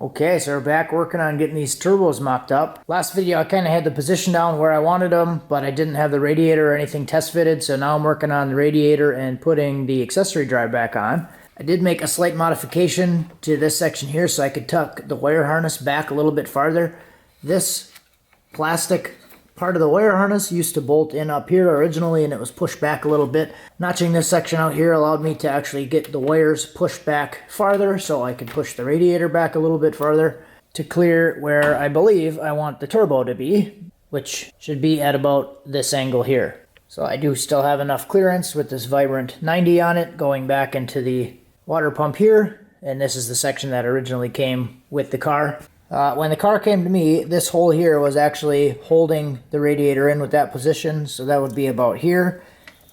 Okay, so we're back working on getting these turbos mocked up. Last video I kind of had the position down where I wanted them, but I didn't have the radiator or anything test fitted, so now I'm working on the radiator and putting the accessory drive back on. I did make a slight modification to this section here so I could tuck the wire harness back a little bit farther. This plastic part of the wire harness used to bolt in up here originally, and it was pushed back a little bit. Notching this section out here allowed me to actually get the wires pushed back farther so I could push the radiator back a little bit farther to clear where I believe I want the turbo to be, which should be at about this angle here. So I do still have enough clearance with this Vibrant 90 on it going back into the water pump here, and this is the section that originally came with the car. When the car came to me, this hole here was actually holding the radiator in with that position, so that would be about here.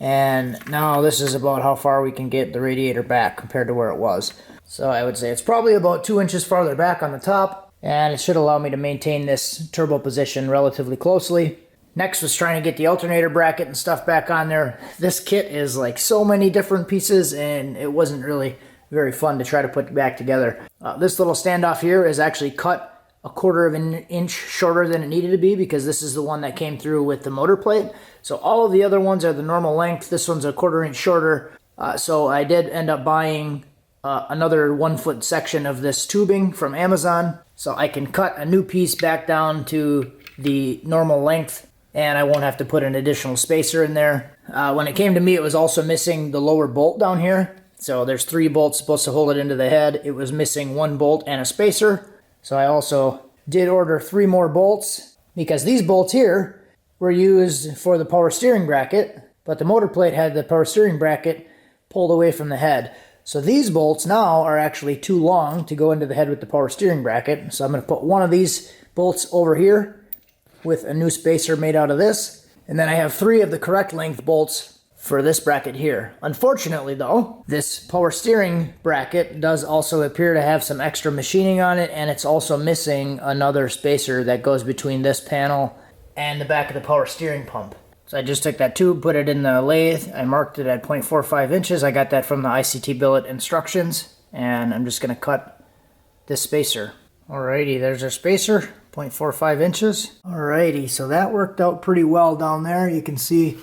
And now this is about how far we can get the radiator back compared to where it was. So I would say it's probably about 2 inches farther back on the top, and it should allow me to maintain this turbo position relatively closely. Next was trying to get the alternator bracket and stuff back on there. This kit is like so many different pieces, and it wasn't really very fun to try to put back together. This little standoff here is actually cut 1/4 of an inch shorter than it needed to be because this is the one that came through with the motor plate. So all of the other ones are the normal length. This one's 1/4 inch shorter. So I did end up buying another 1 foot section of this tubing from Amazon. So I can cut a new piece back down to the normal length, and I won't have to put an additional spacer in there. When it came to me, it was also missing the lower bolt down here. So there's 3 bolts supposed to hold it into the head. It was missing 1 bolt and a spacer. So I also did order 3 more bolts because these bolts here were used for the power steering bracket, but the motor plate had the power steering bracket pulled away from the head. So these bolts now are actually too long to go into the head with the power steering bracket. So I'm going to put one of these bolts over here with a new spacer made out of this. And then I have 3 of the correct length bolts for this bracket here. Unfortunately though, this power steering bracket does also appear to have some extra machining on it, and it's also missing another spacer that goes between this panel and the back of the power steering pump. So I just took that tube, put it in the lathe, I marked it at 0.45 inches. I got that from the ICT billet instructions, and I'm just going to cut this spacer. Alrighty, there's our spacer, 0.45 inches. Alrighty, so that worked out pretty well down there. You can see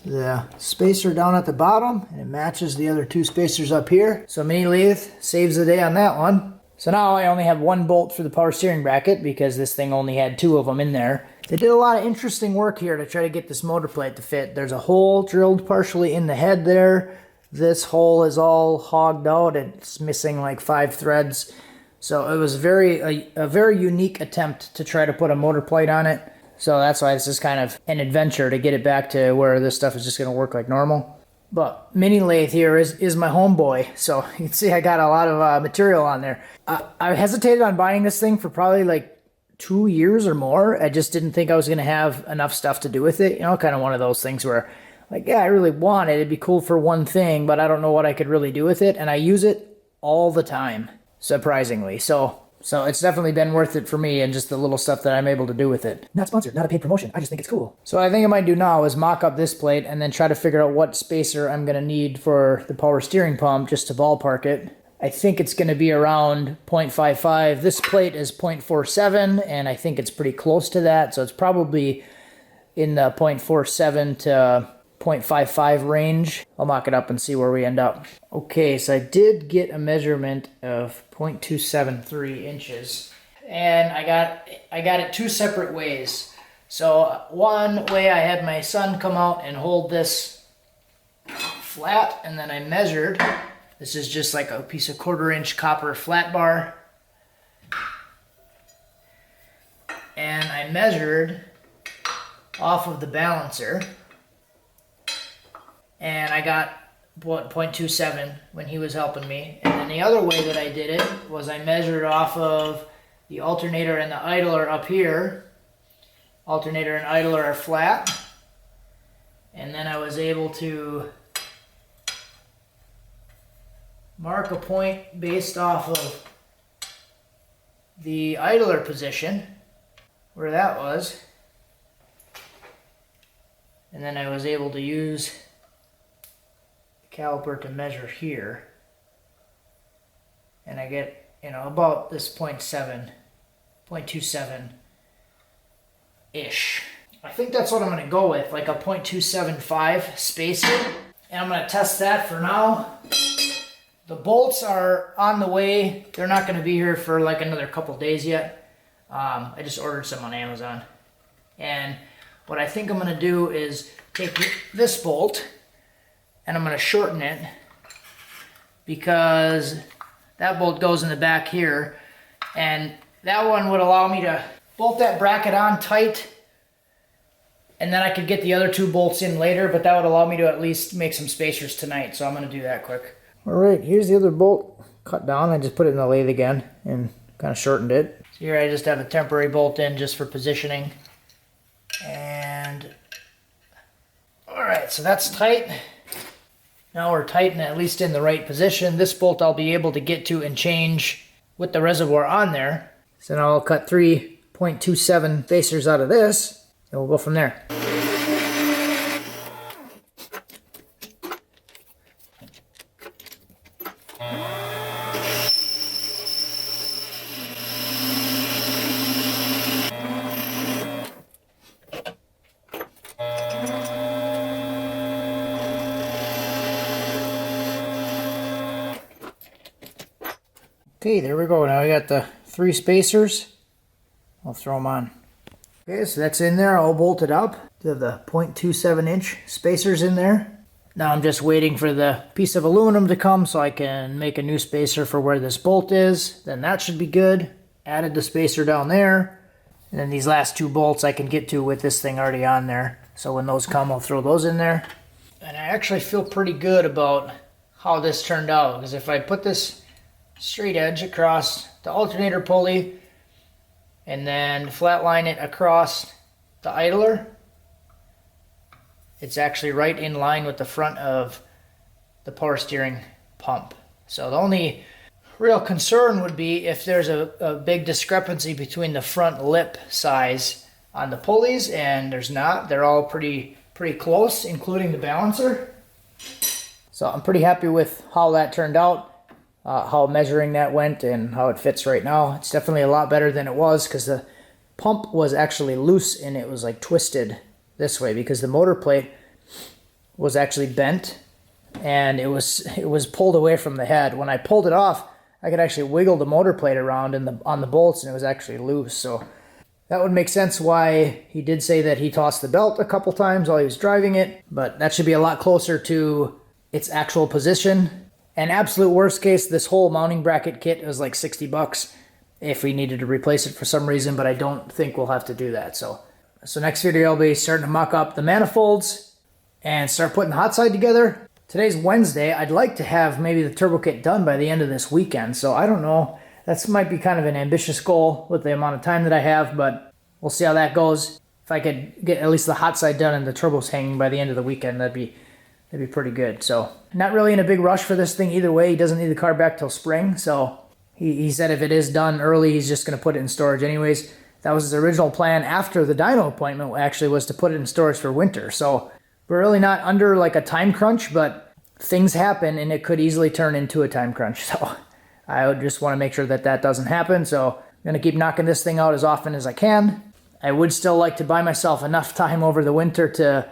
the spacer down at the bottom, and it matches the other 2 spacers up here. So mini lathe saves the day on that one. So now I only have 1 bolt for the power steering bracket because this thing only had 2 of them in there. They did a lot of interesting work here to try to get this motor plate to fit. There's a hole drilled partially in the head there. This hole is all hogged out. It's missing like 5 threads. So it was a very unique attempt to try to put a motor plate on it. So that's why this is kind of an adventure to get it back to where this stuff is just going to work like normal. But mini lathe here is my homeboy. So you can see I got a lot of material on there. I hesitated on buying this thing for probably like 2 years or more. I just didn't think I was going to have enough stuff to do with it. You know, kind of one of those things where, like, yeah, I really want it. It'd be cool for one thing, but I don't know what I could really do with it. And I use it all the time, surprisingly. So it's definitely been worth it for me and just the little stuff that I'm able to do with it. Not sponsored, not a paid promotion. I just think it's cool. So what I think I might do now is mock up this plate and then try to figure out what spacer I'm going to need for the power steering pump just to ballpark it. I think it's going to be around 0.55. This plate is 0.47, and I think it's pretty close to that. So it's probably in the 0.47 to 0.55 range. I'll mock it up and see where we end up. Okay, so I did get a measurement of 0.273 inches, and I got it 2 separate ways. So one way I had my son come out and hold this flat, and then I measured. This is just like a piece of 1/4 inch copper flat bar, and I measured off of the balancer, and I got 0.27 when he was helping me. And then the other way that I did it was I measured off of the alternator and the idler up here. Alternator and idler are flat, and then I was able to mark a point based off of the idler position, where that was, and then I was able to use the caliper to measure here, and I get about this 0.27-ish. I think that's what I'm going to go with, like a 0.275 spacer. And I'm going to test that for now. The bolts are on the way. They're not going to be here for like another couple days yet. I just ordered some on Amazon. And what I think I'm going to do is take this bolt and I'm going to shorten it, because that bolt goes in the back here, and that one would allow me to bolt that bracket on tight, and then I could get the other two bolts in later, but that would allow me to at least make some spacers tonight, so I'm going to do that quick. All right, here's the other bolt cut down. I just put it in the lathe again and kind of shortened it. So here I just have a temporary bolt in just for positioning. And all right, so that's tight. Now we're tight and at least in the right position. This bolt I'll be able to get to and change with the reservoir on there. So now I'll cut 3.27 spacers out of this, and we'll go from there. Okay, there we go. Now I got the 3 spacers. I'll throw them on. Okay, so that's in there, all bolted up. To the 0.27 inch spacers in there. Now I'm just waiting for the piece of aluminum to come so I can make a new spacer for where this bolt is. Then that should be good. Added the spacer down there. And then these last 2 bolts I can get to with this thing already on there. So when those come, I'll throw those in there. And I actually feel pretty good about how this turned out, because if I put this straight edge across the alternator pulley and then flatline it across the idler, it's actually right in line with the front of the power steering pump. So the only real concern would be if there's a big discrepancy between the front lip size on the pulleys, and there's not. They're all pretty close, including the balancer. So I'm pretty happy with how that turned out. How measuring that went and how it fits right now. It's definitely a lot better than it was, because the pump was actually loose and it was like twisted this way because the motor plate was actually bent and it was pulled away from the head. When I pulled it off, I could actually wiggle the motor plate around on the bolts, and it was actually loose. So that would make sense why he did say that he tossed the belt a couple times while he was driving it, but that should be a lot closer to its actual position. And absolute worst case, this whole mounting bracket kit was like 60 bucks if we needed to replace it for some reason, but I don't think we'll have to do that. So next video I'll be starting to mock up the manifolds and start putting the hot side together. Today's Wednesday. I'd like to have maybe the turbo kit done by the end of this weekend. So I don't know. That might be kind of an ambitious goal with the amount of time that I have, but we'll see how that goes. If I could get at least the hot side done and the turbos hanging by the end of the weekend, that'd be pretty good. So not really in a big rush for this thing either way. He doesn't need the car back till spring. So he said if it is done early, he's just going to put it in storage anyways. That was his original plan after the dyno appointment, actually, was to put it in storage for winter. So we're really not under like a time crunch, but things happen and it could easily turn into a time crunch. So I would just want to make sure that that doesn't happen. So I'm going to keep knocking this thing out as often as I can. I would still like to buy myself enough time over the winter to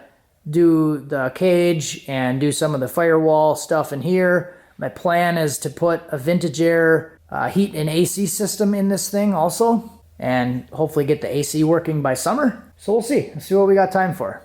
do the cage and do some of the firewall stuff in here. My plan is to put a vintage air heat and AC system in this thing also, and hopefully get the AC working by summer. So we'll see what we got time for.